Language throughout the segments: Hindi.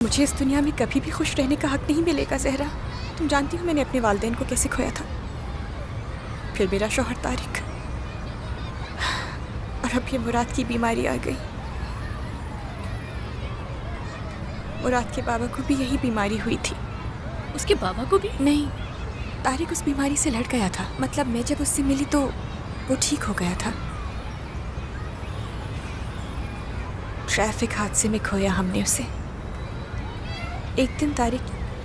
मुझे इस दुनिया में कभी भी खुश रहने का हक नहीं मिलेगा ज़हरा। तुम जानती हो मैंने अपने वालिदैन को कैसे खोया था, फिर मेरा शौहर तारिक, और अब ये मुराद की बीमारी आ गई। मुराद के बाबा को भी यही बीमारी हुई थी। उसके बाबा को भी? नहीं, तारिक उस बीमारी से लड़ गया था। मतलब मैं जब उससे मिली तो वो ठीक हो गया था। ट्रैफिक हादसे में खोया हमने उसे। एक दिन तारिक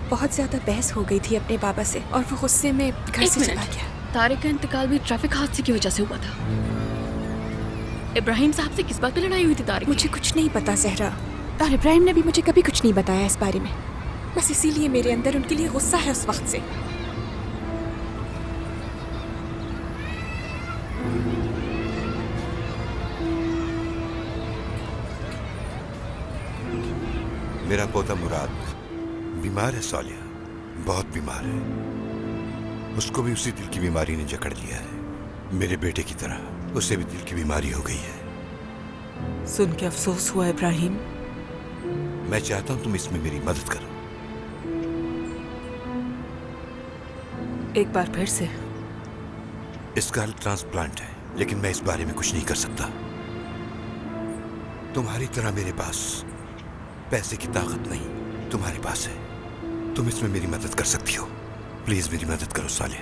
बहुत ज़्यादा बहस हो गई थी अपने बाबा से और वो गुस्से में घर से चला गया। तारिक का इंतकाल भी ट्रैफिक हादसे की वजह से हुआ था। इब्राहिम साहब से किस बात पे लड़ाई हुई थी तारिक? मुझे कुछ नहीं पता ज़हरा, और इब्राहिम ने भी मुझे कभी कुछ नहीं बताया इस बारे में। बस इसीलिए मेरे अंदर उनके लिए गुस्सा है उस वक्त से। मेरा पोता मुराद बीमार है सालिया, बहुत बीमार है। उसको भी उसी दिल की बीमारी ने जकड़ लिया है। मेरे बेटे की तरह उसे भी दिल की बीमारी हो गई है। सुन के अफसोस हुआ इब्राहिम। मैं चाहता हूं तुम इसमें मेरी मदद करो। एक बार फिर से। इसका हल ट्रांसप्लांट है, लेकिन मैं इस बारे में कुछ नहीं कर सकता। तुम्हारी तरह मेरे पास पैसे की ताकत नहीं, तुम्हारे पास है। तुम इसमें मेरी मदद कर सकती हो। प्लीज मेरी मदद करो साले।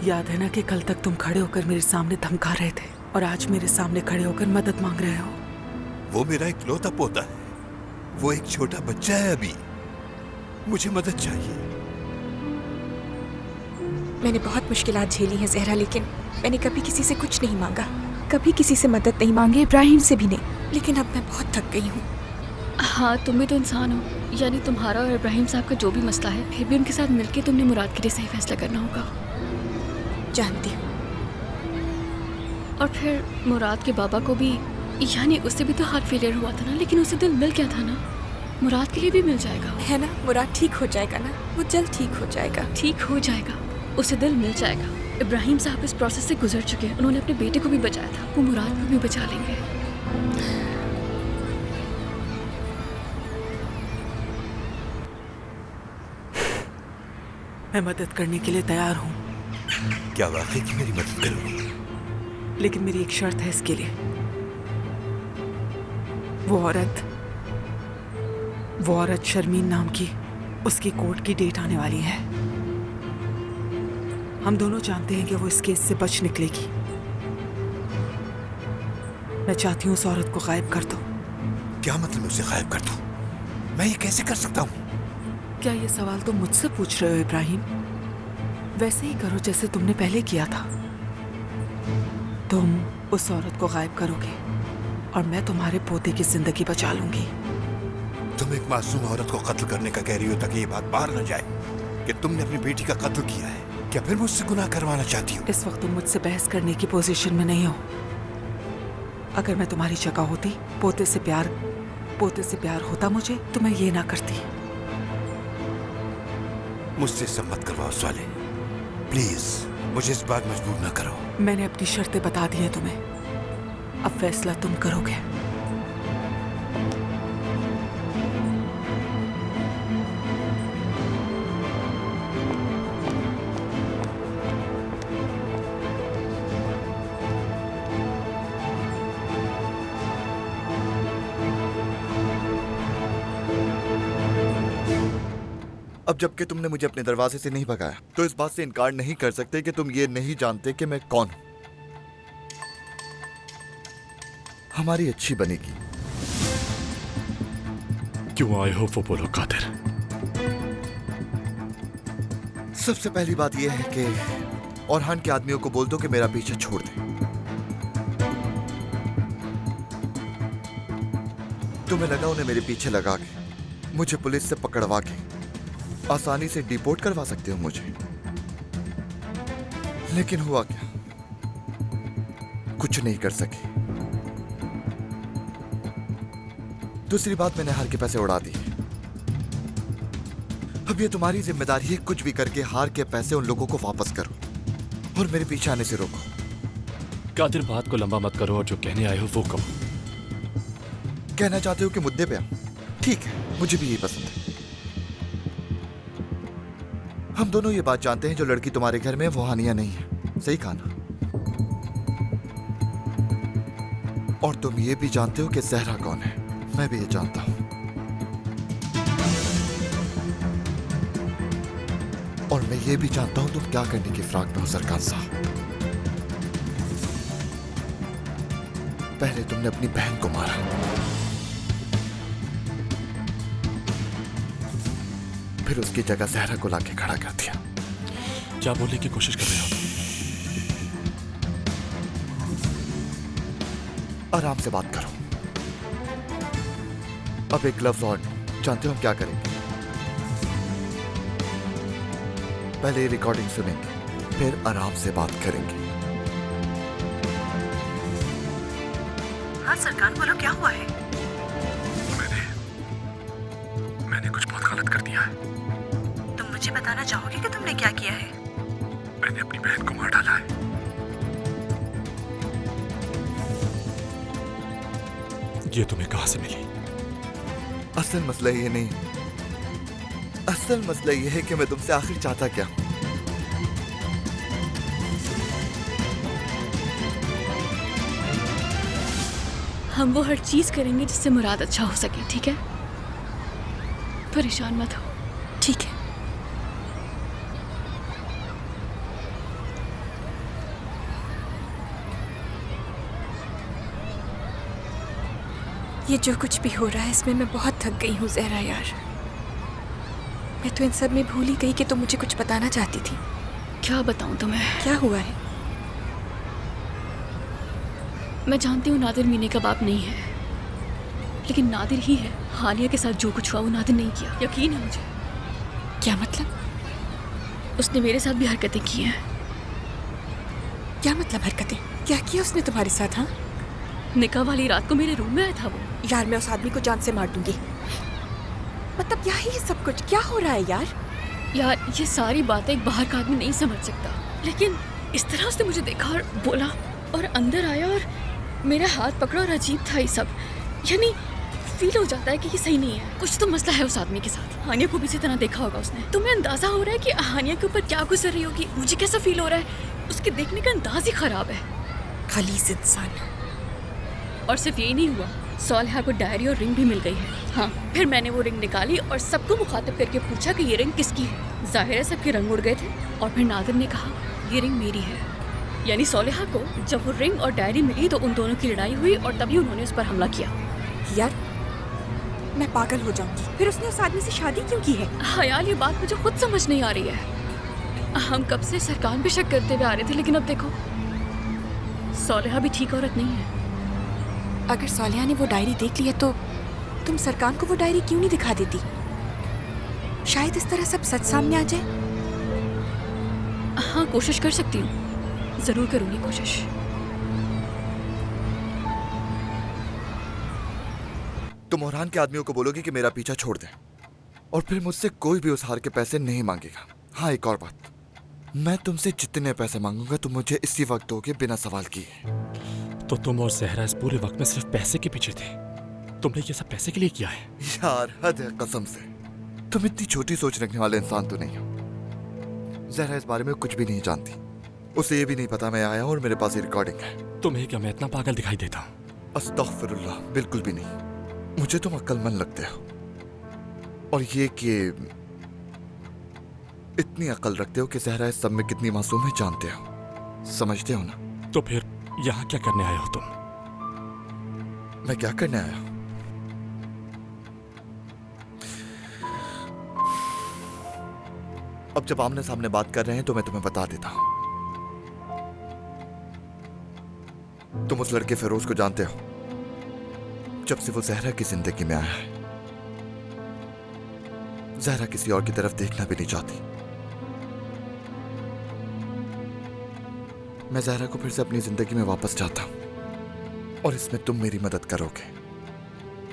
याद है ना कि कल तक तुम खड़े होकर मेरे सामने धमका रहे थे और आज मेरे सामने खड़े होकर मदद मांग रहे हो। वो मेरा इकलौता पोता है, वो एक छोटा बच्चा है अभी। मुझे मदद चाहिए। मैंने बहुत मुश्किलात झेली हैं ज़हरा, लेकिन मैंने कभी किसी से कुछ नहीं मांगा, कभी किसी से मदद नहीं मांगी, इब्राहिम से भी नहीं। लेकिन अब मैं बहुत थक गई हूँ। हाँ, तुम भी तो इंसान हो। यानी तुम्हारा और इब्राहिम साहब का जो भी मसला है, फिर भी उनके साथ मिलकर तुमने मुराद के लिए सही फैसला करना होगा। जानती हूँ। और फिर मुराद के बाबा को भी, यानी उससे भी तो हार्ट फेलियर हुआ था ना, लेकिन उसे दिल मिल गया था ना। मुराद के लिए भी मिल जाएगा, है ना? मुराद ठीक हो जाएगा ना, वो जल्द ठीक हो जाएगा। ठीक हो जाएगा, उसे दिल मिल जाएगा। इब्राहिम साहब इस प्रोसेस से गुजर चुके हैं। उन्होंने अपने बेटे को भी बचाया था, वो मुराद को भी बचा लेंगे। मैं मदद करने के लिए तैयार हूँ। क्या वाकई की मेरी मदद करोगी? लेकिन मेरी एक शर्त है इसके लिए। वो औरत शर्मीन नाम की, उसकी कोर्ट की डेट आने वाली है। हम दोनों जानते हैं कि वो इस केस से बच निकलेगी। मैं चाहती हूँ उस औरत को गायब कर दो। क्या मतलब उसे गायब कर दूं? मैं ये कैसे कर सकता हूँ? क्या ये सवाल तुम मुझसे पूछ रहे हो इब्राहिम? वैसे ही करो जैसे तुमने पहले किया था। तुम उस औरत को गायब करोगे और मैं तुम्हारे पोते की जिंदगी बचा लूंगी। तुम एक मासूम औरत को कत्ल करने का कह रही हो ताकि ये बात बाहर न जाए कि तुमने अपनी बेटी का कत्ल किया है। क्या फिर मुझसे गुनाह करवाना चाहती हो? इस वक्त तुम मुझसे बहस करने की पोजीशन में नहीं हो। अगर मैं तुम्हारी जगह होती, पोते से प्यार होता मुझे, तो मैं ये ना करती। मुझसे सब मत करवाओ साले, प्लीज। मुझे इस बात मजबूर न करो। मैंने अपनी शर्तें बता दी हैं तुम्हें, अब फैसला तुम करोगे। अब जबकि तुमने मुझे अपने दरवाजे से नहीं भगाया, तो इस बात से इनकार नहीं कर सकते कि तुम ये नहीं जानते कि मैं कौन हूं। हमारी अच्छी बनेगी। क्यों आए हो वो बोलो कादिर। सबसे पहली बात यह है कि औरहान के आदमियों को बोल दो कि मेरा पीछे छोड़ दे। तुम्हें लगा उन्हें मेरे पीछे लगा के, मुझे पुलिस से पकड़वा के आसानी से डिपोर्ट करवा सकते हो मुझे, लेकिन हुआ क्या? कुछ नहीं कर सके। दूसरी बात, मैंने हार के पैसे उड़ा दिए। अब ये तुम्हारी जिम्मेदारी है, कुछ भी करके हार के पैसे उन लोगों को वापस करो और मेरे पीछे आने से रोको। कादिर, बात को लंबा मत करो और जो कहने आए हो वो कहो। कहना चाहते हो कि मुद्दे पे आओ? ठीक है, मुझे भी यही पसंद है। हम दोनों ये बात जानते हैं, जो लड़की तुम्हारे घर में है, वो हानिया नहीं है। सही कहा ना? और तुम ये भी जानते हो कि जहरा कौन है। मैं भी ये जानता हूं। और मैं ये भी जानता हूं तुम क्या करने की फिराक में हो सरकार साहब। पहले तुमने अपनी बहन को मारा, फिर उसकी जगह जहरा को लाके खड़ा कर दिया। क्या बोलने की कोशिश कर रहे हो? आराम से बात करो। अब एक लफ्ज और, जानते हो हम क्या करेंगे? पहले रिकॉर्डिंग सुनेंगे, फिर आराम से बात करेंगे। हाँ सरकार, बोलो क्या हुआ है? मैंने कुछ बहुत गलत कर दिया है। तुम मुझे बताना चाहोगे कि तुमने क्या किया है? मैंने अपनी बहन को मार डाला है। ये तुम्हें कहां से मिली? असल मसला ये नहीं, असल मसला ये है कि मैं तुमसे आखिर चाहता क्या हूं। हम वो हर चीज़ करेंगे जिससे मुराद अच्छा हो सके, ठीक है? परेशान मत हो। ठीक है। ये जो कुछ भी हो रहा है इसमें मैं बहुत थक गई हूँ जहरा यार। मैं तो इन सब में भूल ही गई कि तुम मुझे कुछ बताना चाहती थी। क्या बताऊं तुम्हें? क्या हुआ है? मैं जानती हूँ नादिर मीने का बाप नहीं है, लेकिन नादिर ही है। हानिया के साथ जो कुछ हुआ वो नादिर नहीं किया, यकीन है मुझे। क्या मतलब? उसने मेरे साथ भी हरकतें की हैं। क्या मतलब हरकतें? क्या किया उसने तुम्हारे साथ? हाँ, निकाह वाली रात को मेरे रूम में आया था वो। यार मैं उस आदमी को जान से मार दूंगी। मतलब क्या है ये सब कुछ? क्या हो रहा है यार? यार ये सारी बातें एक बाहर का आदमी नहीं समझ सकता, लेकिन इस तरह उसने मुझे देखा और बोला और अंदर आया और मेरा हाथ पकड़ा और अजीब था ये सब। यानी फील हो जाता है कि ये सही नहीं है, कुछ तो मसला है उस आदमी के साथ। हानिया को भी इसी तरह देखा होगा उसने। तुम्हें अंदाजा हो रहा है कि हानिया के ऊपर क्या गुजर रही होगी? मुझे कैसा फील हो रहा है? उसके देखने का अंदाज ही खराब है। खलीस इंसान। और सिर्फ यही नहीं हुआ, सालिहा को डायरी और रिंग भी मिल गई है। हाँ, फिर मैंने वो रिंग निकाली और सबको मुखातिब करके पूछा कि ये रिंग किसकी है। जाहिर है सबके रंग उड़ गए थे और फिर नादिर ने कहा ये रिंग मेरी है। यानी सालिहा को जब वो रिंग और डायरी मिली तो उन दोनों की लड़ाई हुई और तभी उन्होंने उस पर हमला किया। यार मैं पागल हो जाऊंगी। फिर उसने उस आदमी से शादी क्यों की है? हाँ यार, ये बात मुझे खुद समझ नहीं आ रही है। हम कब से सरकार पे शक करते हुए आ रहे थे, लेकिन अब देखो सालिहा भी ठीक औरत नहीं है। अगर सालिया ने वो डायरी देख लिया तो तुम सरकार को वो डायरी क्यों नहीं दिखा देती? शायद इस तरह सब सच सामने आ जाए। हाँ, कोशिश कर सकती हूँ, जरूर करूंगी कोशिश। तुम ओरहान के आदमियों को बोलोगे कि मेरा पीछा छोड़ दें और फिर मुझसे कोई भी उस हार के पैसे नहीं मांगेगा। हाँ, एक और बात, मैं तुमसे जितने पैसे मांगूंगा तुम मुझे इसी वक्त दोगे बिना सवाल किए। तो तुम और जहरा इस पूरे वक्त में सिर्फ पैसे के पीछे थे? तुमने ये सब पैसे के लिए किया है? यार हद है कसम से। तुम इतनी छोटी सोच रखने वाले इंसान तो नहीं हो। जहरा इस बारे में कुछ भी नहीं जानती। उसे ये भी नहीं पता मैं आया हूं और मेरे पास ये रिकॉर्डिंग है। तुम्हें क्या मैं इतना पागल दिखाई देता हूँ? अस्तगफिरुल्लाह, बिल्कुल भी नहीं। मुझे तुम अक्लमंद लगते हो और ये कि इतनी अकल रखते हो कि जहरा इस सब में कितनी मासूम है जानते हो, समझते हो ना? तो फिर यहाँ क्या करने आए हो तुम? मैं क्या करने आया हूं? अब जब आमने सामने बात कर रहे हैं तो मैं तुम्हें बता देता हूं। तुम उस लड़के फिरोज को जानते हो, जब से वो जहरा की जिंदगी में आया है। जहरा किसी और की तरफ देखना भी नहीं चाहती। मैं जहरा को फिर से अपनी जिंदगी में वापस चाहता हूं और इसमें तुम मेरी मदद करोगे।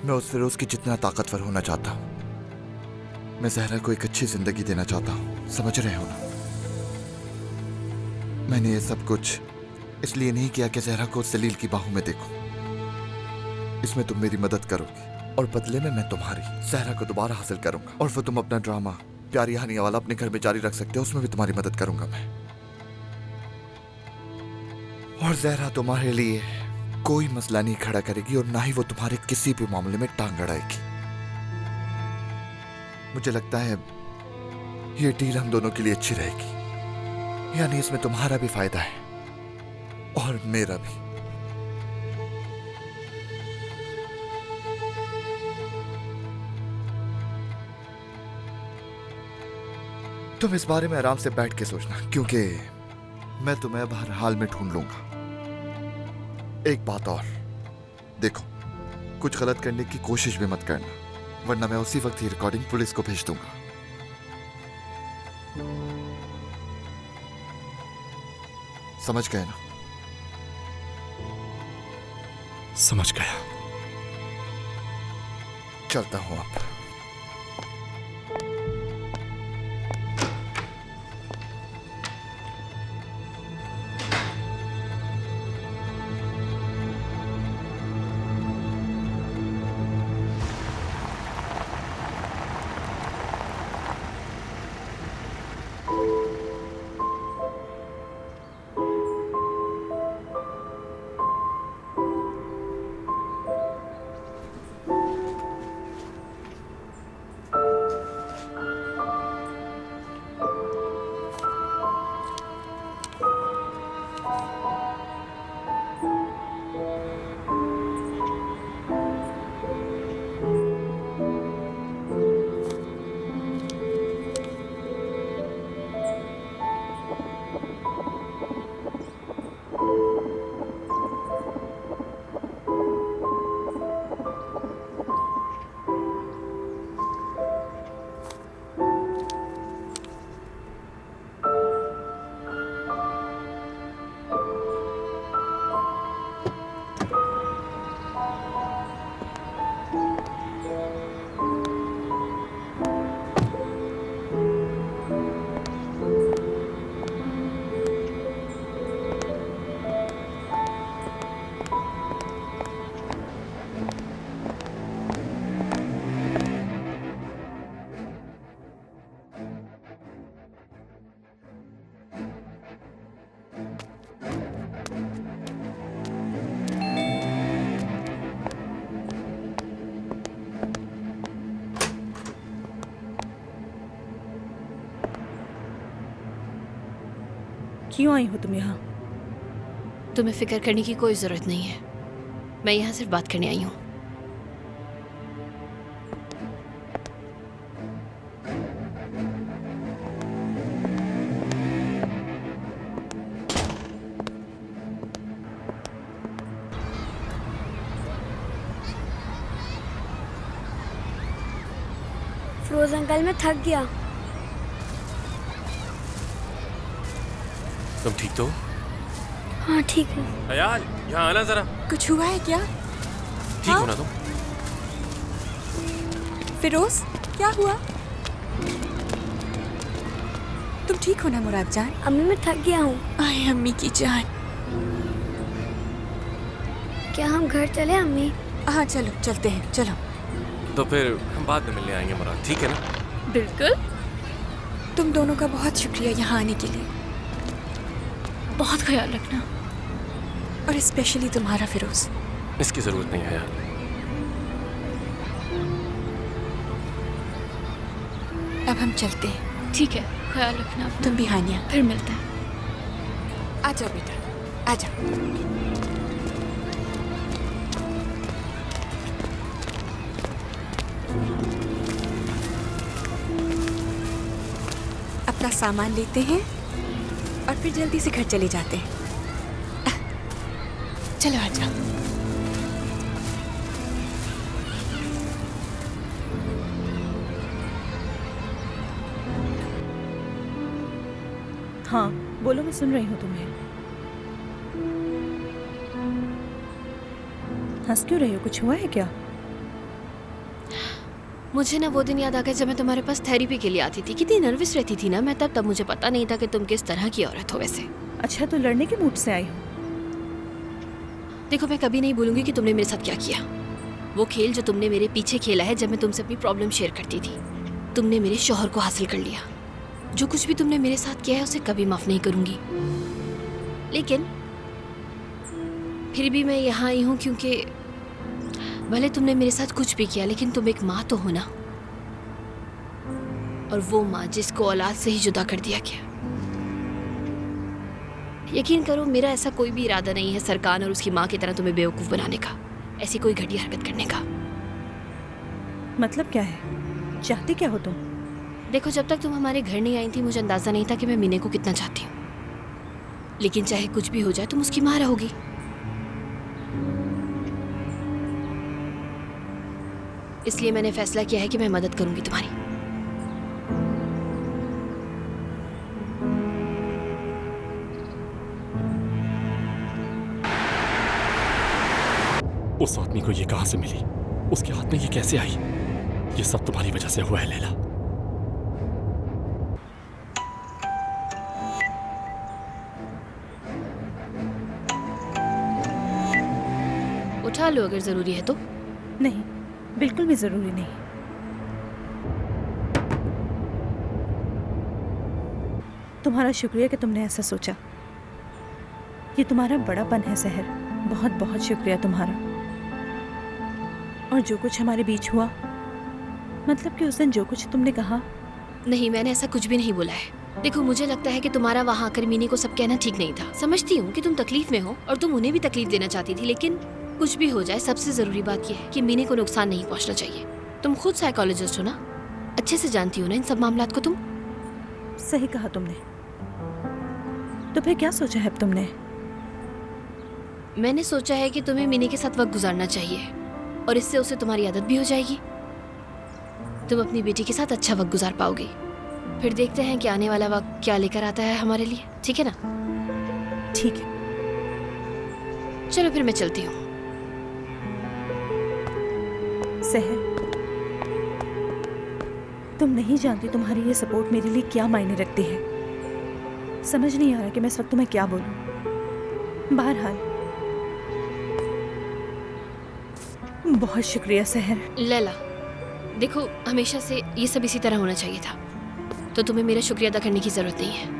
मैं उस फिरोज की जितना ताकतवर होना चाहता हूं। मैं जहरा को एक अच्छी जिंदगी देना चाहता हूं, समझ रहे हो ना? मैंने ये सब कुछ इसलिए नहीं किया कि जहरा को उस जलील की बाहों में देखूं। इसमें तुम मेरी मदद करोगे। और बदले में मैं तुम्हारी सहरा को दोबारा हासिल करूंगा। और फिर तुम अपना ड्रामा प्यारी हानिया वाला अपने घर में जारी रख सकते हो, उसमें भी तुम्हारी मदद करूंगा मैं। और जहरा तुम्हारे लिए कोई मसला नहीं खड़ा करेगी और ना ही वो तुम्हारे किसी भी मामले में टांग अड़ाएगी। मुझे लगता है ये डील हम दोनों के लिए अच्छी रहेगी, यानी इसमें तुम्हारा भी फायदा है और मेरा भी। तुम इस बारे में आराम से बैठ के सोचना, क्योंकि मैं तुम्हें अब हर हाल में ढूंढ लूंगा। एक बात और, देखो कुछ गलत करने की कोशिश भी मत करना, वरना मैं उसी वक्त ही रिकॉर्डिंग पुलिस को भेज दूंगा। समझ गए ना? समझ गया। चलता हूं अब। क्यों आई हो तुम यहाँ? तुम्हें फिक्र करने की कोई जरूरत नहीं है, मैं यहाँ सिर्फ बात करने आई हूँ। फिरोज अंकल, मैं थक गया। तुम ठीक तो? हाँ ठीक है। अयाल, यहाँ आना जरा। कुछ हुआ है क्या? ठीक हो ना तुम? फिरोज, क्या हुआ? तुम ठीक हो ना मुराद जान? अम्मी, मैं थक गया हूँ। आए अम्मी की जान। क्या हम घर चले अम्मी? हाँ चलो, चलते हैं, चलो। तो फिर हम बाद में मिलने आएंगे मुराद, ठीक है ना? बिल्कुल। तुम दोनों का बहुत शुक्रिया यहाँ आने के लिए, बहुत ख्याल रखना। और स्पेशली तुम्हारा फिरोज। इसकी जरूरत नहीं है यार। अब हम चलते हैं। ठीक है, ख्याल रखना अपना। तुम भी हानिया। फिर मिलते हैं। आ जाओ बेटा, आ जाओ। अपना सामान लेते हैं और फिर जल्दी से घर चले जाते हैं। चलो आ जाओ। हाँ बोलो, मैं सुन रही हूँ तुम्हें। हंस क्यों रही हो? कुछ हुआ है क्या? मुझे ना वो दिन याद आ गया जब मैं तुम्हारे पास थेरेपी के लिए आती थी। कितनी नर्वस रहती थी ना मैं तब मुझे पता नहीं था कि तुम किस तरह की औरत हो वैसे। अच्छा, तो लड़ने के मूड से आई हो? देखो, मैं कभी नहीं भूलूंगी कि तुमने मेरे साथ क्या किया। वो खेल जो तुमने मेरे पीछे खेला है जब मैं तुमसे अपनी प्रॉब्लम शेयर करती थी। तुमने मेरे शौहर को हासिल कर लिया। जो कुछ भी तुमने मेरे साथ किया है उसे कभी माफ नहीं करूंगी। लेकिन फिर भी मैं यहाँ आई हूँ क्योंकि भले तुमने मेरे साथ कुछ भी किया, लेकिन तुम एक माँ तो हो ना, और वो माँ जिसको औलाद से ही जुदा कर दिया गया। यकीन करो, मेरा ऐसा कोई भी इरादा नहीं है सरकार और उसकी माँ की तरह तुम्हें बेवकूफ बनाने का, ऐसी कोई घटिया हरकत करने का। मतलब क्या है? चाहती क्या हो तुम? देखो, जब तक तुम हमारे घर नहीं आई थी मुझे अंदाजा नहीं था कि मैं मीने को कितना चाहती हूँ। लेकिन चाहे कुछ भी हो जाए तुम उसकी माँ रहोगी। इसलिए मैंने फैसला किया है कि मैं मदद करूंगी तुम्हारी। उस आदमी को ये कहां से मिली? उसके हाथ में ये कैसे आई? ये सब तुम्हारी वजह से हुआ है लैला। उठा लो अगर जरूरी है तो। नहीं, बिल्कुल भी जरूरी नहीं। तुम्हारा शुक्रिया कि तुमने ऐसा सोचा। ये तुम्हारा बड़ापन है सहर, बहुत बहुत शुक्रिया तुम्हारा। और जो कुछ हमारे बीच हुआ, मतलब कि उस दिन जो कुछ तुमने कहा। नहीं, मैंने ऐसा कुछ भी नहीं बोला है। देखो, मुझे लगता है कि तुम्हारा वहां आकर मीने को सब कहना ठीक नहीं था। समझती हूँ कि तुम तकलीफ में हो और तुम उन्हें भी तकलीफ देना चाहती थी, लेकिन कुछ भी हो जाए सबसे जरूरी बात यह है कि मीने को नुकसान नहीं पहुंचना चाहिए। तुम खुद साइकोलॉजिस्ट हो ना, अच्छे से जानती हो ना इन सब मामलात को तुम। सही कहा तुमने। तो फिर क्या सोचा है अब तुमने? मैंने सोचा है कि तुम्हें मीने के साथ वक्त गुजारना चाहिए और इससे उसे तुम्हारी आदत भी हो जाएगी। तुम अपनी बेटी के साथ अच्छा वक्त गुजार पाओगी। फिर देखते हैं कि आने वाला वक्त क्या लेकर आता है हमारे लिए, ठीक है ना? ठीक है। चलो फिर मैं चलती हूँ। सहर, तुम नहीं जानती तुम्हारी ये सपोर्ट मेरे लिए क्या मायने रखती है। समझ नहीं आ रहा कि मैं इस वक्त तुम्हें क्या बोलूं। बहरहाल, बहुत शुक्रिया सहर। लैला, देखो, हमेशा से ये सब इसी तरह होना चाहिए था, तो तुम्हें मेरा शुक्रिया अदा करने की जरूरत नहीं है।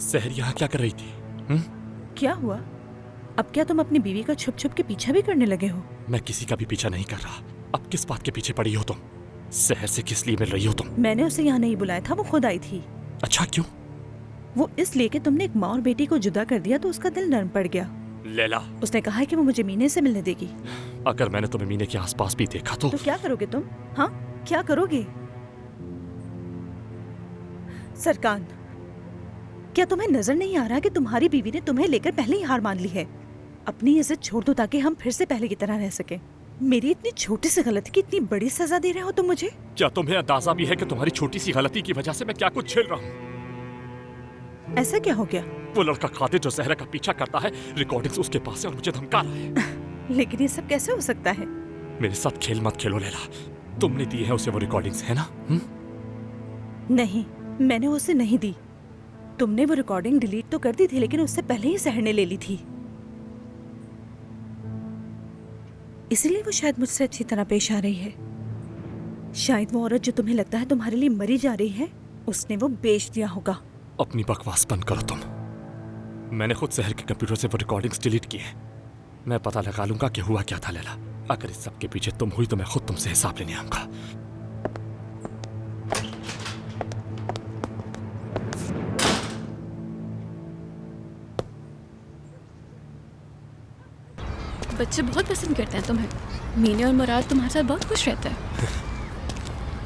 सहर यहाँ क्या कर रही थी? क्या हुआ? अब क्या तुम अपनी बीवी का छुप छुप के पीछा भी करने लगे हो? मैं किसी का भी पीछा नहीं कर रहा। अब किस बात के पीछे पड़ी हो तुम? सहर से किस लिए मिल रही हो तुम? मैंने उसे यहाँ नहीं बुलाया था, वो खुद आई थी। अच्छा, क्यों? वो इसलिए कि तुमने एक माँ और बेटी को जुदा कर दिया तो उसका दिल नरम पड़ गया। लैला, उसने कहा है कि वो मुझे मीने से मिलने देगी। अगर मैंने तुम्हें मीने के आसपास भी देखा तो क्या करोगे तुम? हाँ, क्या करोगे? सरकान, क्या तुम्हें नजर नहीं आ रहा कि तुम्हारी बीवी ने तुम्हें लेकर पहले ही हार मान ली है? अपनी इज्जत छोड़ दो ताकि हम फिर से पहले की तरह रह सके। मेरी इतनी छोटी सी गलती की इतनी बड़ी सजा दे रहे हो तुम मुझे? क्या तुम्हें अंदाजा भी है कि तुम्हारी छोटी सी गलती की वजह से मैं क्या कुछ झेल रहा हूँ? ऐसा क्या हो गया? वो लड़का खातिर जो जहरा का पीछा करता है, रिकॉर्डिंग्स उसके पास है और मुझे धमका रहा है। लेकिन ये सब कैसे हो सकता है? मेरे साथ खेल मत खेलो लैला। तुमने दी है उसे वो रिकॉर्डिंग्स, है ना? नहीं, मैंने उसे नहीं दी। तुमने वो रिकॉर्डिंग डिलीट तो कर दी थी, लेकिन उससे पहले ही सहर ने ले ली थी। इसलिए वो शायद मुझसे अच्छी तरह पेश आ रही है। शायद वो औरत जो तुम्हें लगता है तुम्हारे लिए मरी जा रही है, उसने वो बेच दिया होगा। अपनी बकवास बंद करो तुम। मैंने खुद शहर के कंप्यूटर से वो रिकॉर्डिंग्स डिलीट की है। मैं पता लगा लूंगा कि हुआ क्या था लैला। अगर इस सब के पीछे तुम हुई तो मैं खुद तुमसे हिसाब लेने आऊंगा। बच्चे बहुत पसंद करते हैं तुम्हें। मीने और मुराद तुम्हारे साथ बहुत खुश रहते हैं।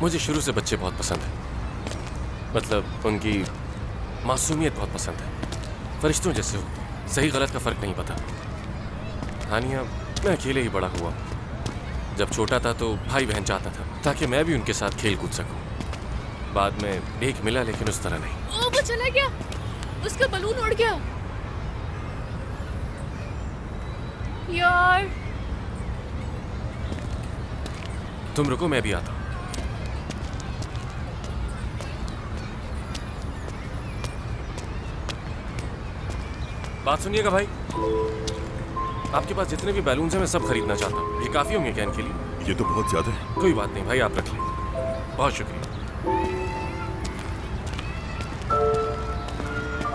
मुझे शुरू से बच्चे बहुत पसंद हैं। मतलब उनकी मासूमियत बहुत पसंद है। फरिश्तों जैसे हो, सही गलत का फ़र्क नहीं पता। हानिया, मैं अकेले ही बड़ा हुआ। जब छोटा था तो भाई बहन चाहता था ताकि मैं भी उनके साथ खेल कूद सकूं। बाद में एक मिला, लेकिन उस तरह नहीं। ओ, वो चला गया, उसका बलून उड़ गया। यार तुम रुको, मैं भी आता हूँ। बात सुनिएगा भाई, आपके पास जितने भी बैलून्स हैं मैं सब खरीदना चाहता हूँ। ये काफ़ी होंगे क्या इनके लिए? ये तो बहुत ज्यादा है। कोई बात नहीं भाई, आप रख लें। बहुत शुक्रिया।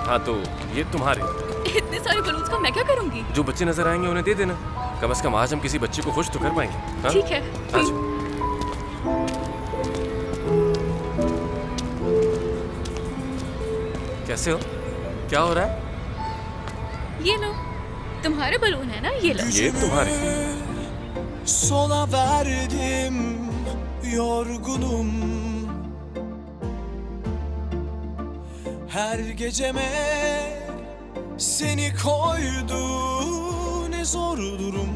हाँ तो ये तुम्हारे। इतने सारे बलून्स का मैं क्या करूंगी? जो बच्चे नजर आएंगे उन्हें दे देना। कम से कम आज हम किसी बच्चे को खुश तो कर पाएंगे। हाँ? ठीक है। आज कैसे हो? क्या हो रहा है? ये लो, तुम्हारे बलून है ना, ये लो। ये तुम्हारे। Sona verdim yorgunum. Her geceme seni koydu ne zor durum.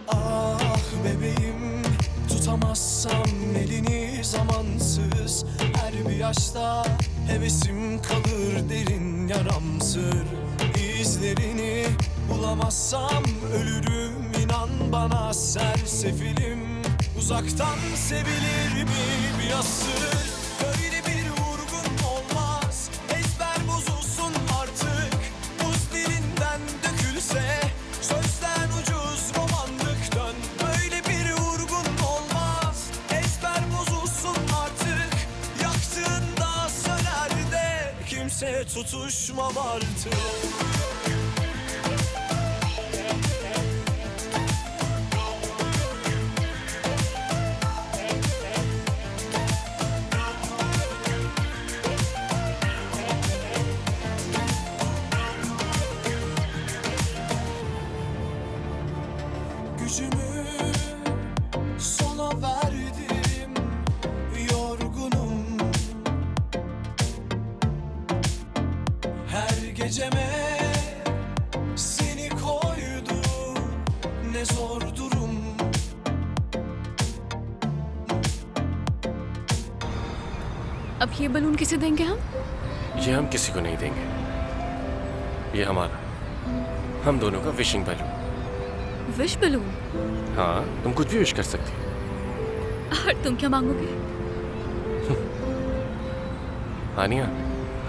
Ah bebeğim, tutamazsam elini zamansız. Her bir yaşta hevesim kalır derin yaramsır. İzlerini bulamazsam ölürüm, inan bana sersefilim. Uzaktan sevilir mi bir asır? Böyle bir vurgun olmaz. Ezber bozulsun artık. Buz dilinden dökülse sözden ucuz romanlık dön. Böyle bir vurgun olmaz. Ezber bozulsun artık. Yaktığında söner de kimse tutuşmam artık. Gücümü sona verdim, yorgunum. Her geceme seni koydu ne zor durum. अब ये बलून किसे देंगे हम? ये हम किसी को नहीं देंगे। ये हमारा, हम दोनों का विशिंग बैलून। Wish balloon? हाँ, तुम कुछ भी विश कर सकती हो। और तुम क्या मांगोगे? हानिया,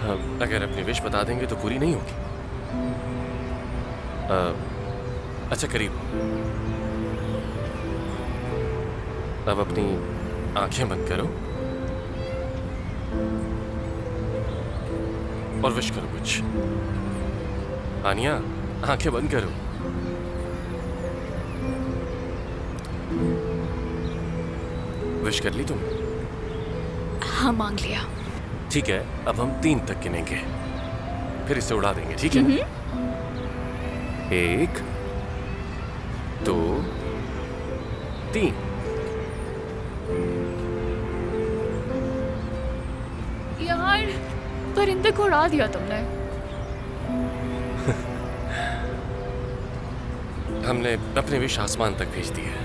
हम अगर अपनी विश बता देंगे तो पूरी नहीं होगी। अच्छा करीब। अब अपनी आंखें बंद करो और विश करो कुछ। हानिया, आंखें बंद करो। विश कर ली तुम? हाँ, मांग लिया। ठीक है, अब हम 3 तक गिनेंगे, फिर इसे उड़ा देंगे, ठीक है ना? 1 2 3। यार, परिंदे को उड़ा दिया तुमने। हमने अपने विश आसमान तक भेज दी है।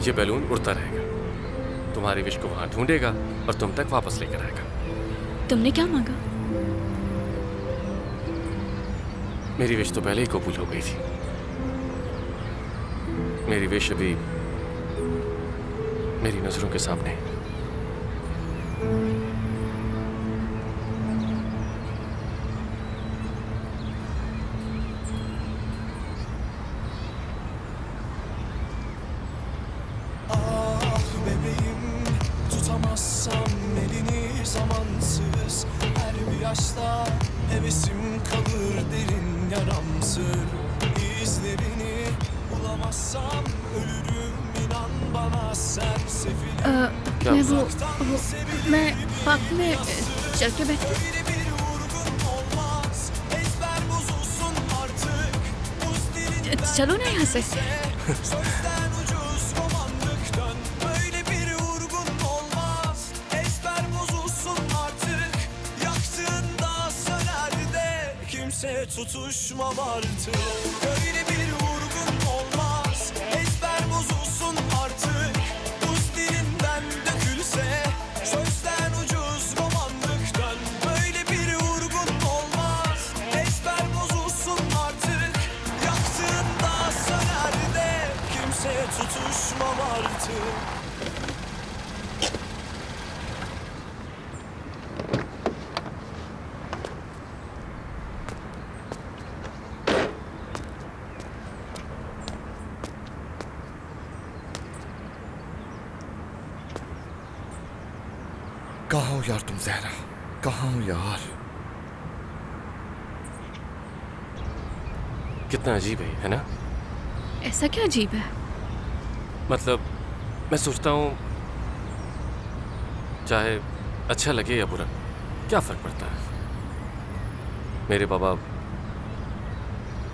ये बैलून उड़ता रहेगा, तुम्हारी विश को वहां ढूंढेगा और तुम तक वापस लेकर आएगा। तुमने क्या मांगा? मेरी विश तो पहले ही कबूल हो गई थी। मेरी विश अभी मेरी नजरों के सामने है। Ah bebeğim, yaşta hevesim kalır derin yaramsır. İzlerini bulamazsam ölürüm inan bana sersefil. मैं वो मैं पार्क में चल के बैठी हूँ। Böyle bir vurgun olmaz. Ezber bozulsun artık. Buz dilinde चलो ना यहाँ से। sözden ucuz romanlık dön. Böyle bir vurgun olmaz. Ezber bozulsun artık. Yaktığında söner de kimse tutuşmam artık. Böyle bir vurgun olmaz. Ezber bozulsun artık. Buz dilinden dökülse sözden ucuz romanlık dön. Böyle bir vurgun olmaz. Ezber bozulsun artık. Yaktığında söner de kimse tutuşmam artık. कहाँ हो यार तुम जहरा? कहाँ हो यार? कितना अजीब है ना? ऐसा क्या अजीब है? मतलब मैं सोचता हूँ चाहे अच्छा लगे या बुरा, क्या फर्क पड़ता है? मेरे बाबा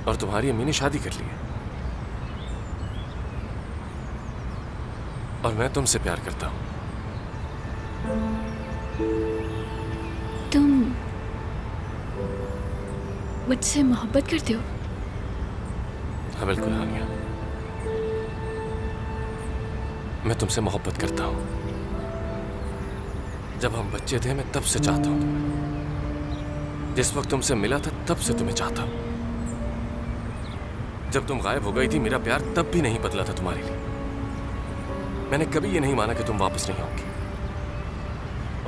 और तुम्हारी अम्मी ने शादी कर ली है और मैं तुमसे प्यार करता हूँ। तुम मुझसे मोहब्बत करते हो? हाँ बिल्कुल हानिया, मैं तुमसे मोहब्बत करता हूँ। जब हम बच्चे थे मैं तब से चाहता हूँ तुम्हें। जिस वक्त तुमसे मिला था तब से तुम्हें चाहता हूँ। जब तुम गायब हो गई थी मेरा प्यार तब भी नहीं बदला था तुम्हारे लिए। मैंने कभी ये नहीं माना कि तुम वापस नहीं आओगी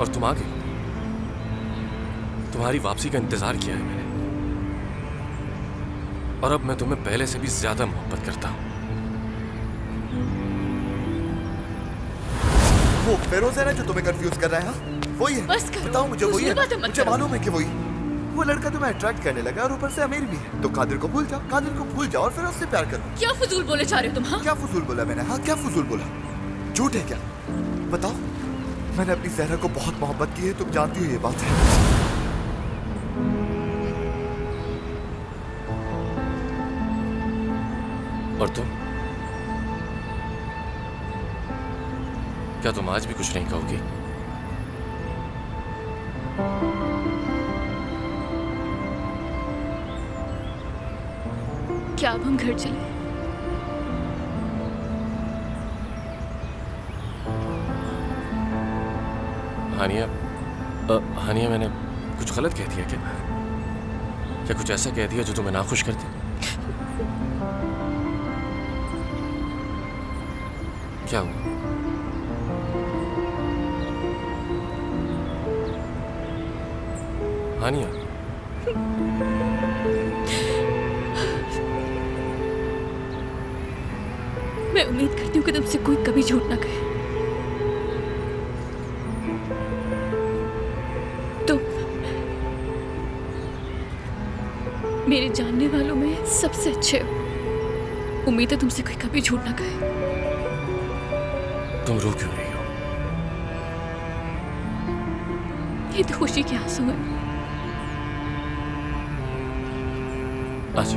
और तुम आ गई। तुम्हारी वापसी का इंतजार किया है मैंने और अब मैं तुम्हें पहले से भी ज्यादा मोहब्बत करता हूँ। वो फेरोज है ना जो तुम्हें कंफ्यूज कर रहा है? हाँ वही है। बस करो। बताओ मुझे वही है। बातें मत मुझे करो। मालूम है कि वही। वो लड़का तुम्हें अट्रैक्ट करने लगा और ऊपर से अमीर भी है। तो कादिर को भूल जाओ, कादिर को भूल जाओ और फिर उससे प्यार करो। क्या फजूल बोले जा रहे हो तुम? हाँ क्या फजूल बोला मैंने? हाँ क्या फजूल बोला? झूठ है क्या? बताओ। मैंने अपनी जहरा को बहुत मोहब्बत की है, तुम जानती हो ये बात है। और तुम क्या तुम आज भी कुछ नहीं कहोगी? क्या अब हम घर चले? हानिया, हानिया मैंने कुछ गलत कह दिया क्या? क्या कुछ ऐसा कह दिया जो तुम्हें नाखुश कर दे? क्या हुआ? हानिया, मैं उम्मीद करती हूँ कि तुमसे कोई कभी झूठ ना कहे। तुम मेरे जानने वालों में सबसे अच्छे हो। उम्मीद है तुमसे कोई कभी झूठ ना कहे। तुम रो क्यों रही हो? ये तो खुशी के आंसू है। आज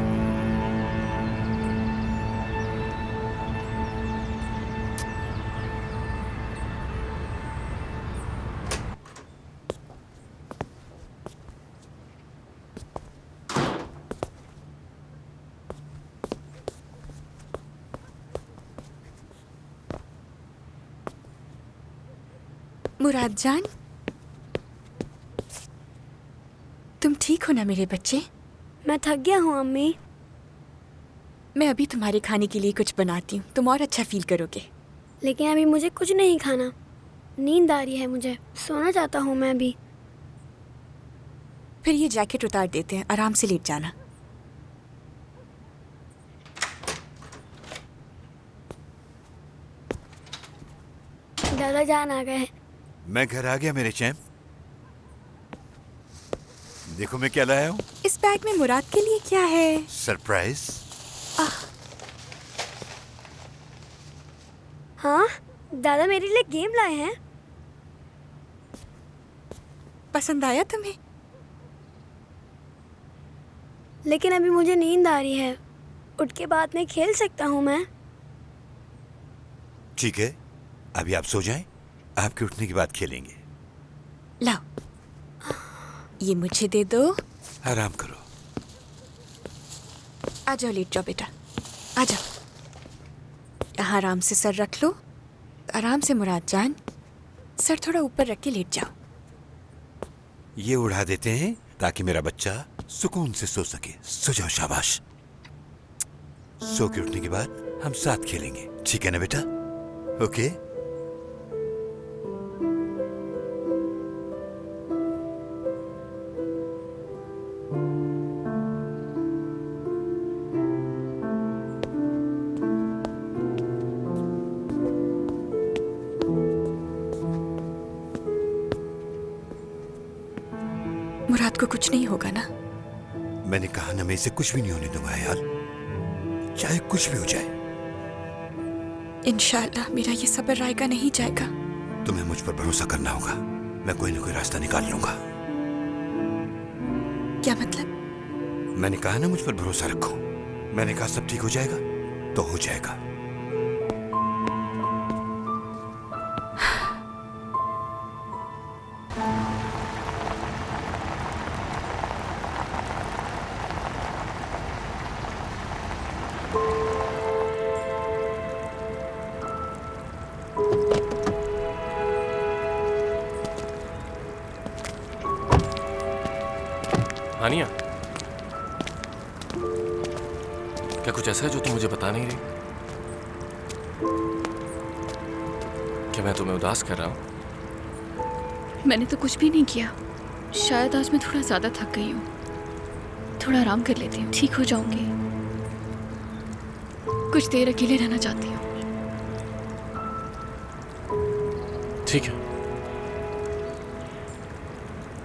मुराद जान, तुम ठीक हो ना मेरे बच्चे? मैं थक गया हूँ अम्मी। मैं अभी तुम्हारे खाने के लिए कुछ बनाती हूँ, तुम और अच्छा फील करोगे। लेकिन अभी मुझे कुछ नहीं खाना, नींद आ रही है मुझे, सोना चाहता हूँ मैं अभी। फिर ये जैकेट उतार देते हैं, आराम से लेट जाना। दादा जान आ गए हैं। मैं घर आ गया मेरे चैम। देखो मैं क्या लाया हूँ। इस बैग में मुराद के लिए क्या है? सरप्राइज। हाँ, दादा मेरे लिए गेम लाए हैं। पसंद आया तुम्हें? लेकिन अभी मुझे नींद आ रही है, उठ के बाद में खेल सकता हूँ मैं? ठीक है, अभी आप सो जाएं, आपके उठने के बाद खेलेंगे। लाओ, ये मुझे दे दो। आराम करो। आ जाओ, लेट जाओ बेटा, आ जाओ। यहाँ आराम से सर रख लो। आराम से मुराद जान, सर थोड़ा ऊपर रख के लेट जाओ। ये उड़ा देते हैं ताकि मेरा बच्चा सुकून से सो सके। सो जाओ, शाबाश। सो के उठने के बाद हम साथ खेलेंगे, ठीक है ना बेटा? ओके? मुराद को कुछ नहीं होगा ना? मैंने कहा ना, मैं इसे कुछ भी नहीं होने दूंगा यार, चाहे कुछ भी हो जाए। इंशाअल्लाह मेरा ये सब्र आएगा नहीं जाएगा। तुम्हें मुझ पर भरोसा करना होगा, मैं कोई ना कोई रास्ता निकाल लूंगा। क्या मतलब? मैंने कहा ना, मुझ पर भरोसा रखो। मैंने कहा सब ठीक हो जाएगा तो हो जाएगा। हानिया, क्या कुछ ऐसा है जो तुम मुझे बता नहीं रही? क्या मैं तुम्हें उदास कर रहा हूँ? मैंने तो कुछ भी नहीं किया। शायद आज मैं थोड़ा ज्यादा थक गई हूँ। थोड़ा आराम कर लेती हूँ, ठीक हो जाऊंगी। कुछ देर अकेले रहना चाहती हूँ। ठीक है,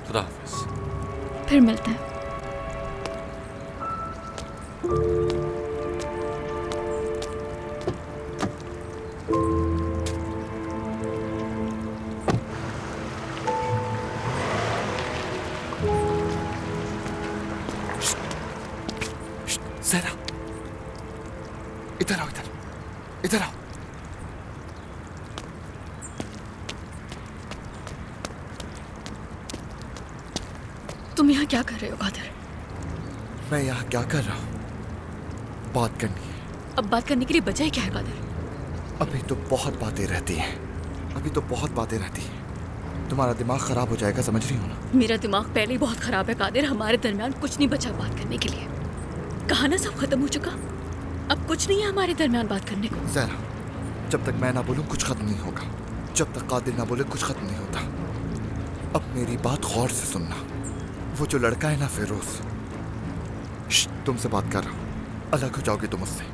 खुदा हाफिज। फिर मिलते हैं। ज़हरा, इधर आओ, इधर आओ। तुम यहाँ क्या कर रहे हो कादिर? मैं यहाँ क्या कर रहा हूँ? बात करनी है। अब बात करने के लिए बजाय क्या है कादिर? अभी तो बहुत बातें रहती हैं, अभी तो बहुत बातें रहती हैं। तुम्हारा दिमाग खराब हो जाएगा, समझ रही हो ना? मेरा दिमाग पहले ही बहुत खराब है कादिर। हमारे दरमियान कुछ नहीं बचा बात करने के लिए। कहा ना सब खत्म हो चुका, अब कुछ नहीं है हमारे दरमियान बात करने को। ज़हरा, जब तक मैं ना बोलूं कुछ खत्म नहीं होगा, जब तक कादिर ना बोले कुछ खत्म नहीं होता। अब मेरी बात गौर से सुनना। वो जो लड़का है ना फिरोज, तुमसे बात कर रहा हूँ, अलग हो जाओगे तुम उससे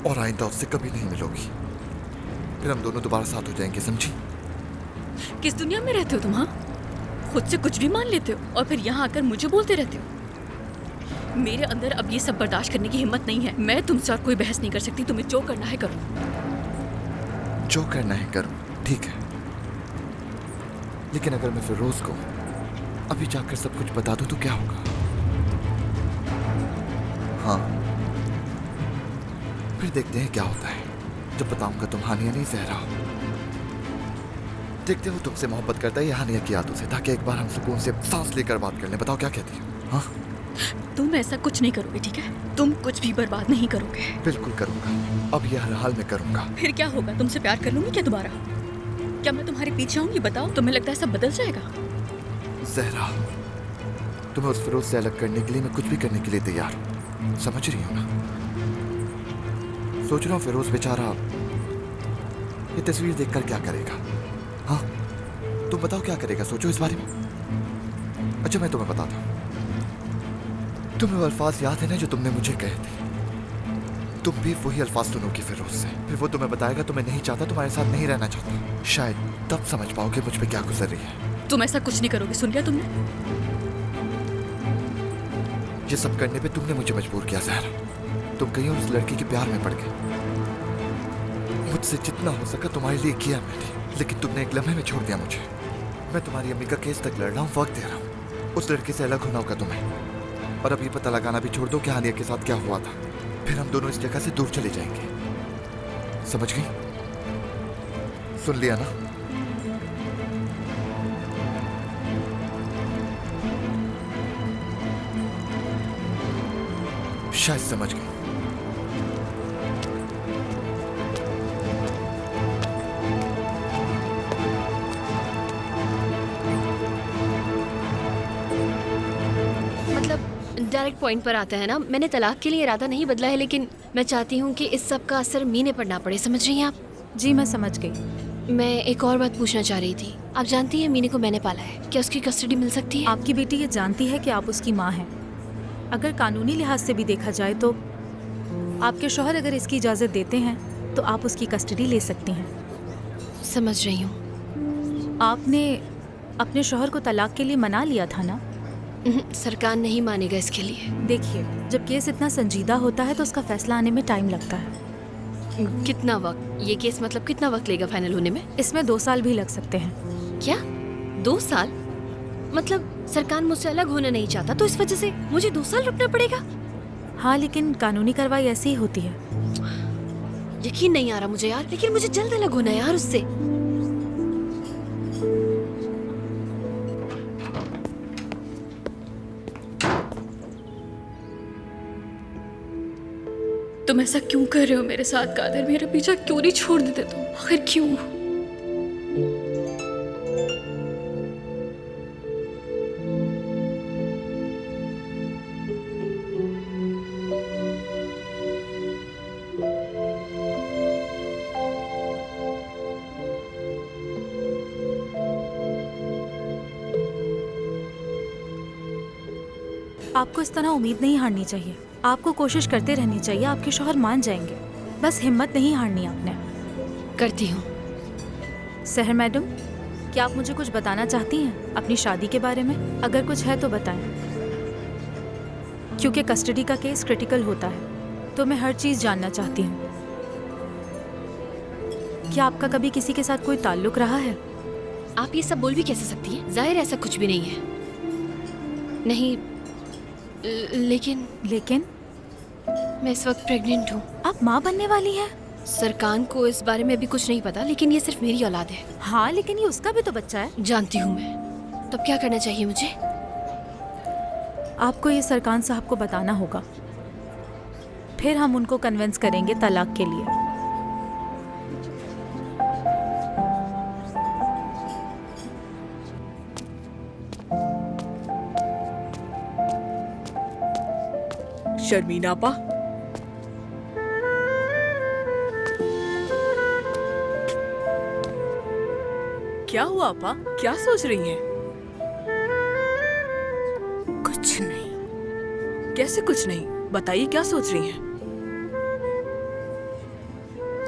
और आइंदा उससे कभी नहीं मिलोगी। फिर हम दोनों दोबारा साथ हो जाएंगे, समझी? किस दुनिया में रहते हो तुम? हाँ, खुद से कुछ भी मान लेते हो और फिर यहाँ आकर मुझे बोलते रहते हो। मेरे अंदर अब ये सब बर्दाश्त करने की हिम्मत नहीं है। मैं तुमसे और कोई बहस नहीं कर सकती। तुम्हें जो करना है करो। जो करना है करो, ठीक है। लेकिन अगर मैं फिरोज को अभी जाकर सब कुछ बता दूं तो क्या होगा? हाँ, फिर देखते हैं क्या होता है। जब बताऊंगा तुम हानिया नहीं ज़हरा हो। देखते हो तुमसे मोहब्बत करता है या हानिया की आदतों से, ताकि एक बार हम सुकून से सांस लेकर बात कर लें। बताओ क्या कहती हो? हाँ, तुम ऐसा कुछ नहीं करोगे, ठीक है? तुम कुछ भी बर्बाद नहीं करोगे। बिल्कुल करूंगा, अब ये हर हाल में करूंगा। फिर क्या होगा? तुमसे प्यार कर लूंगी क्या दोबारा? क्या मैं तुम्हारे पीछे आऊंगी? बताओ, तुम्हें लगता है सब बदल जाएगा? ज़हरा, तुम्हें उस फिरोज से अलग करने के लिए मैं कुछ भी करने के लिए तैयार हूँ, समझ रही हो ना? सोच रहा हूँ फिरोज बेचारा ये तस्वीर देखकर क्या करेगा। हाँ, तुम बताओ क्या करेगा, सोचो इस बारे में। अच्छा, मैं तुम्हें बताता हूँ। तुम्हें वो अल्फाज याद है ना जो तुमने मुझे कहे थे? तुम भी वही अल्फाज सुनोगी फिरोज से। फिर वो तुम्हें बताएगा तो मैं नहीं चाहता, तुम्हारे साथ नहीं रहना चाहता। शायद तब समझ पाओगे मुझ पे क्या गुजर रही है। तुम ऐसा कुछ नहीं करोगे, सुन लिया तुमने? ये सब करने पे तुमने मुझे मजबूर किया जहरा। तुम कहीं और उस लड़की के प्यार में पड़ गए। मुझसे जितना हो सका तुम्हारे लिए किया मैंने, लेकिन तुमने एक लम्हे में छोड़ दिया मुझे। मैं तुम्हारी अम्मी का केस तक लड़ रहा हूँ, वक्त दे रहा हूँ। उस लड़के से अलग होना होगा तुम्हें, और अब ये पता लगाना भी छोड़ दो कि हानिया के साथ क्या हुआ था। फिर हम दोनों इस जगह से दूर चले जाएंगे। समझ गई? सुन लिया ना? शायद समझ गई। डायरेक्ट पॉइंट पर आता है ना। मैंने तलाक के लिए इरादा नहीं बदला है, लेकिन मैं चाहती हूँ कि इस सब का असर मीने पर ना पड़े। समझ रही हैं आप? जी मैं समझ गई। मैं एक और बात पूछना चाह रही थी। आप जानती हैं मीने को मैंने पाला है, क्या उसकी कस्टडी मिल सकती है? आपकी बेटी ये जानती है कि आप उसकी माँ हैं। अगर कानूनी लिहाज से भी देखा जाए तो आपके शौहर अगर इसकी इजाज़त देते हैं तो आप उसकी कस्टडी ले सकती हैं। समझ रही हूँ। आपने अपने शौहर को तलाक के लिए मना लिया था ना? सरकार नहीं मानेगा इसके लिए। देखिए, जब केस इतना संजीदा होता है तो उसका फैसला आने में टाइम लगता है। कितना वक्त? ये केस मतलब कितना वक्त लेगा फाइनल होने में? इसमें 2 साल भी लग सकते हैं। क्या 2 साल? मतलब सरकार मुझसे अलग होना नहीं चाहता तो इस वजह से मुझे 2 साल रुकना पड़ेगा? हाँ, लेकिन कानूनी कार्रवाई ऐसी ही होती है। यकीन नहीं आ रहा मुझे यार, लेकिन मुझे जल्द अलग होना है यार उससे। तुम ऐसा क्यों कर रहे हो मेरे साथ कादर? मेरा पीछा क्यों नहीं छोड़ देते तुम? आखिर क्यों? आपको इस तरह उम्मीद नहीं हारनी चाहिए। आपको कोशिश करते रहनी चाहिए। आपके शौहर मान जाएंगे, बस हिम्मत नहीं हारनी आपने। करती हूँ। सहर मैडम, क्या आप मुझे कुछ बताना चाहती हैं अपनी शादी के बारे में? अगर कुछ है तो बताएं, क्योंकि कस्टडी का केस क्रिटिकल होता है तो मैं हर चीज़ जानना चाहती हूँ। क्या आपका कभी किसी के साथ कोई ताल्लुक रहा है? आप ये सब बोल भी कैसे सकती हैं? जाहिर ऐसा कुछ भी नहीं है। नहीं, लेकिन मैं इस वक्त प्रेग्नेंट हूँ। आप माँ बनने वाली हैं? सरकार को इस बारे में भी कुछ नहीं पता, लेकिन ये सिर्फ मेरी औलाद है। हाँ, लेकिन ये उसका भी तो बच्चा है। जानती हूँ मैं। तब क्या करना चाहिए मुझे? आपको ये सरकार साहब को बताना होगा, फिर हम उनको कन्विंस करेंगे तलाक के लिए। शर्मीन आपा, क्या हुआ आपा? क्या सोच रही हैं? कुछ नहीं। कैसे कुछ नहीं? बताइए क्या सोच रही हैं?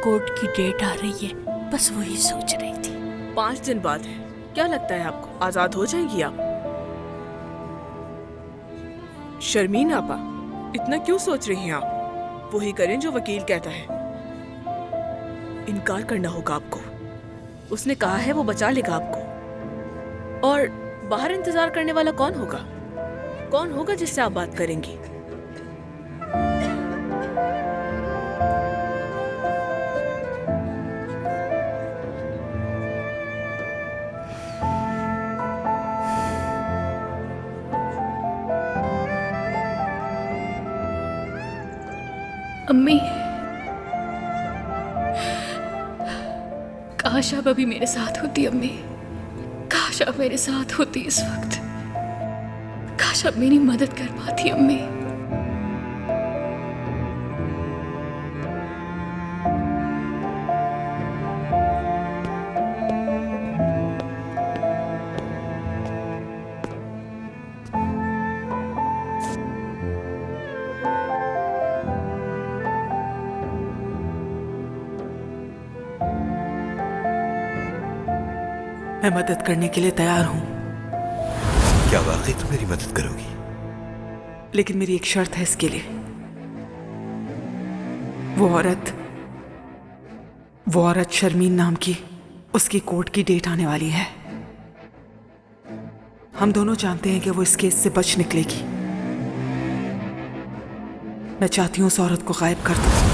कोर्ट की डेट आ रही है, बस वही सोच रही थी। 5 दिन बाद है। क्या लगता है आपको आजाद हो जाएगी आप? शर्मीन आपा, इतना क्यों सोच रही हैं आप? वही करें जो वकील कहता है। इनकार करना होगा आपको। उसने कहा है वो बचा लेगा आपको। और बाहर इंतजार करने वाला कौन होगा? कौन होगा जिससे आप बात करेंगी? अम्मी, काश आप अभी मेरे साथ होती। अम्मी, काश आप मेरे साथ होती इस वक्त। काश आप मेरी मदद कर पाती अम्मी। मैं मदद करने के लिए तैयार हूँ। क्या वाकई तुम मेरी मदद करोगी? लेकिन मेरी एक शर्त है इसके लिए। वो औरत शर्मीन नाम की, उसकी कोर्ट की डेट आने वाली है। हम दोनों जानते हैं कि वो इस केस से बच निकलेगी। मैं चाहती हूँ उस औरत को गायब कर दूं।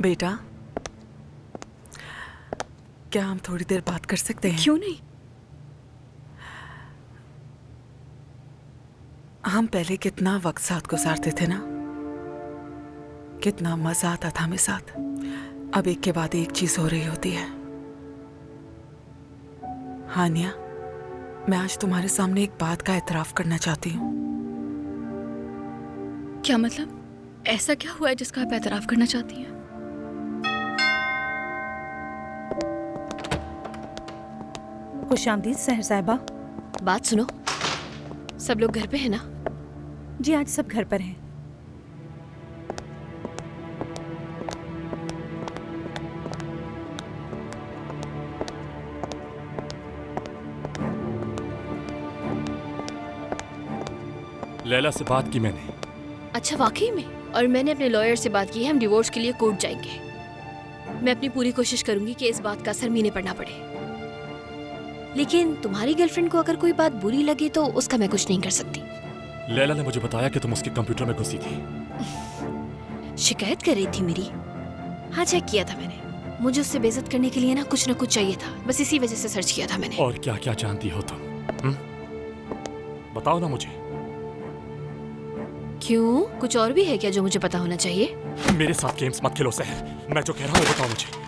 बेटा, क्या हम थोड़ी देर बात कर सकते हैं? क्यों नहीं? हम पहले कितना वक्त साथ गुजारते थे ना, कितना मजा आता था हमें साथ। अब एक के बाद एक चीज हो रही होती है। हानिया, मैं आज तुम्हारे सामने एक बात का एतराफ करना चाहती हूँ। क्या मतलब? ऐसा क्या हुआ है जिसका आप एतराफ करना चाहती हैं? खुशामदीद सहर साहिबा। बात सुनो, सब लोग घर पे हैं ना? जी, आज सब घर पर हैं। लैला से बात की मैंने। अच्छा, वाकई में? और मैंने अपने लॉयर से बात की है, हम डिवोर्स के लिए कोर्ट जाएंगे। मैं अपनी पूरी कोशिश करूंगी कि इस बात का असर मीने पर ना पड़े। लेकिन तुम्हारी गर्लफ्रेंड को अगर कोई बात बुरी लगे तो उसका मैं कुछ नहीं कर सकती। लैला ने मुझे बताया कि तुम उसके कंप्यूटर में घुसी थी। शिकायत कर रही थी मेरी? हाँ, चेक किया था मैंने। मुझे उससे बेइज्जत करने के लिए ना कुछ चाहिए था, बस इसी वजह से सर्च किया था मैंने। और क्या क्या जानती हो तुम? बताओ ना मुझे। क्यों, कुछ और भी है क्या जो मुझे पता होना चाहिए? मेरे साथ गेम्स मत खेलो सहर। मैं जो कह रहा हूँ बताओ मुझे।